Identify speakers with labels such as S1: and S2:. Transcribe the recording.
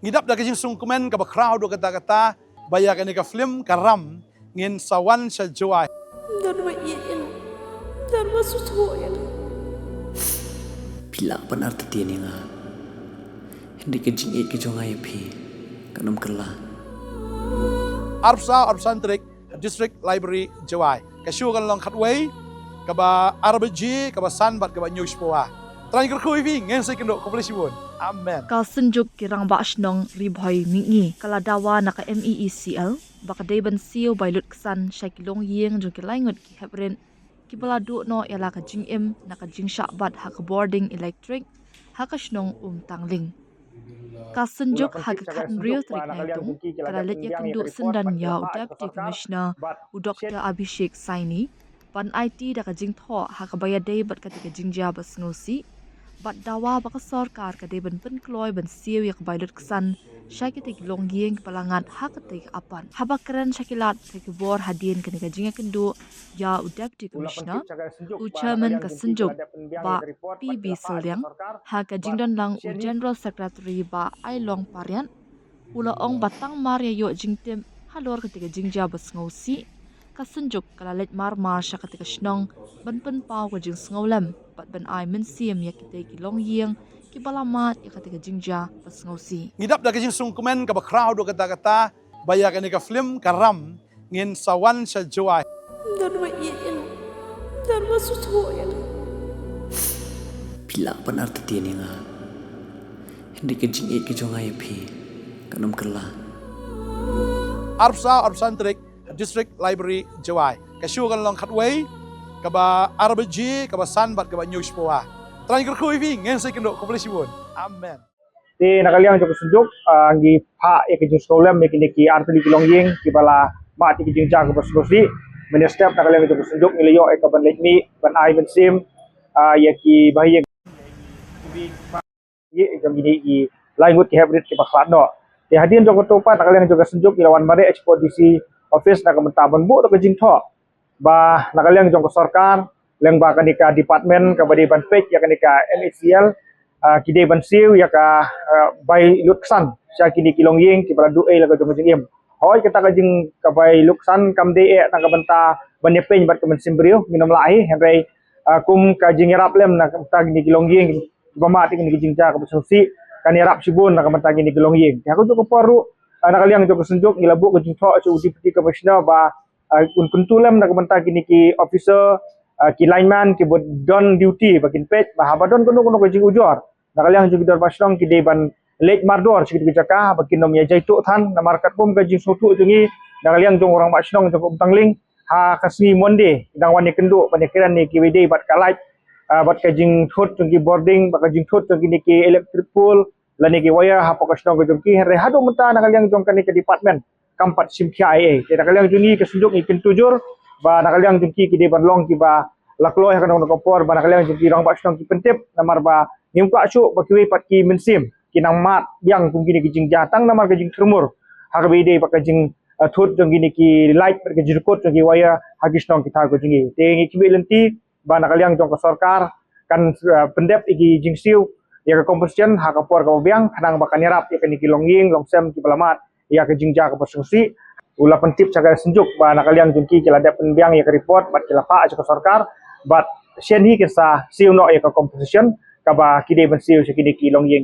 S1: Ngidap da kajing sungkumen ka bakraw do kata-kata baya ka ni ka film karam ngin sawan sa joy.
S2: Darma iin, darma susuyan.
S3: Pila pan arti tiani nga. Hindi kajing ik kajong pi kanam kala.
S1: Arpsantrik District Library Jawai. Kasyu kan long khatway kaba RBG kaba sanbat kaba news poa. Terakhir kuivi ngin sa kendo komplisibun. Amen.
S4: Kal senjuk kirang baas nong ribhoy mingi kaladawa naka MEECL baka deban siyo bailut kesan syakilong yeng jung kilaingut ki hebrin ki baladu no yala ka jingim naka jing syakbat haka boarding electric haka shnong tangling. Kal senjuk haka kan real trik na itong kalalit ya kenduk sendan ya Deputy Commissioner Dr. Abhishek Saini pan IT daka jing tho haka bayad debat ketika jingja bas ngusi bat dawa baka sarkar ka deban penkloy ban siw yak bailut kesan syakitik longging palangat hakatik apan habakran syakilat tekibor hadin kenika jinga kendu ya Deputy Commissioner chairman ka senjuk ba PB Selyang ha ka jingdon lang General Secretary ba Ailong Parian ula ong batang Maria yo jingtim halor ketika jingja bas ngausi ka senjuk kalalit marmar sya ketika shnong ban pen pau ka jing sngolam pat ban ai men siam ya kita ki long yeng ki balamat ya ketika jingja pas ngausi
S1: Ngidap da kajing sungkumen ka bakraw do kata-kata baya ka ni ka film karam ngin sawan sa joy.
S2: Darma iin, darma susuyan.
S3: Pila pan arti tiani nga. Hindi kajing ik kajong pi kanam kala.
S1: Arpsantrik District Library Jawai. Kasyu kan long khatway kaba RBG kaba sanbat kaba news poa. Terakhir kuivi ngin sa kendo komplisibun. Amen.
S5: Ti nakaliang joko sunjuk anggi pa ke jus kolam me kini ki arti kilong yeng ki bala ma ti kijing jag bos bosi men step nakaliang joko sunjuk niliyo e kaban lekni ban ai ban sim ya ki bahaya bi ye jam gini ki langut ki hybrid ki baklat no ti hadin joko topa nakaliang joko sunjuk ilawan mare ekspedisi office nak mentaban bu to kijing tho ba nakaliang joko sarkar leng ba kanika department kabadi ban page ya kanika MECL kide ban siu ya ka bai luksan sya kini kilong yeng ki baladu e laga jong jing hoi kita ka jing ka bai luksan kam de e na ka banta ban pen bat ka men simbrio minum lai henrei kum ka jing rap lem na ka gini kilong yeng ba ma ti kini jing ja ka susi kan rap sibun na ka banta gini kilong yeng ya ko ko paru na kaliang jong sunjuk ngilabu ka jing tho su deputy commissioner ba kun kuntulam na ka banta gini ki officer ki lineman ki don duty bakin pet bahabadon kono kono jing ujor nakaliang jing dor basrong ki deban late mardor sikit bijaka bakin nom ya jaitu than na markat pom ka jing sotu jungi nakaliang jong orang basrong jong tangling ha kasni monde dang wani kendu bani kiran ni ki wede bat kalait bat ka jing thot jungi boarding baka jing thot jungi ni ki electric pole lani ki waya ha pakasnong ka jungi re hado menta nakaliang jong kan ni ke department kampat simkia ia nakaliang jungi ke sunjuk ni kentujur ba nakaliang jungi ki deban long ki ba lakloy kan ono kopor ba nakaliang jungi rang basrong ki pentip namar ba nimka chu bakiwi pat ki mensim kinang mat yang kung gini kijing jatang namar kijing tremur hakabide pak kijing thut jong gini ki light per kijing kot jong waya hagisnong kita ko jingi te kibi lenti ba nakaliang jong ka sarkar kan pendep igi jing siu ya ka composition hakapor ka biang kadang bakani rap ya kini kilongying longsem ki balamat ya ka jingja ka persusi ula pentip caga senjuk ba nakaliang jong ki kelada penbiang ya ka report bat kelapa ka sarkar bat shen hi kesa siu no ya ka composition kaba kide ban siu sikide ki long yeng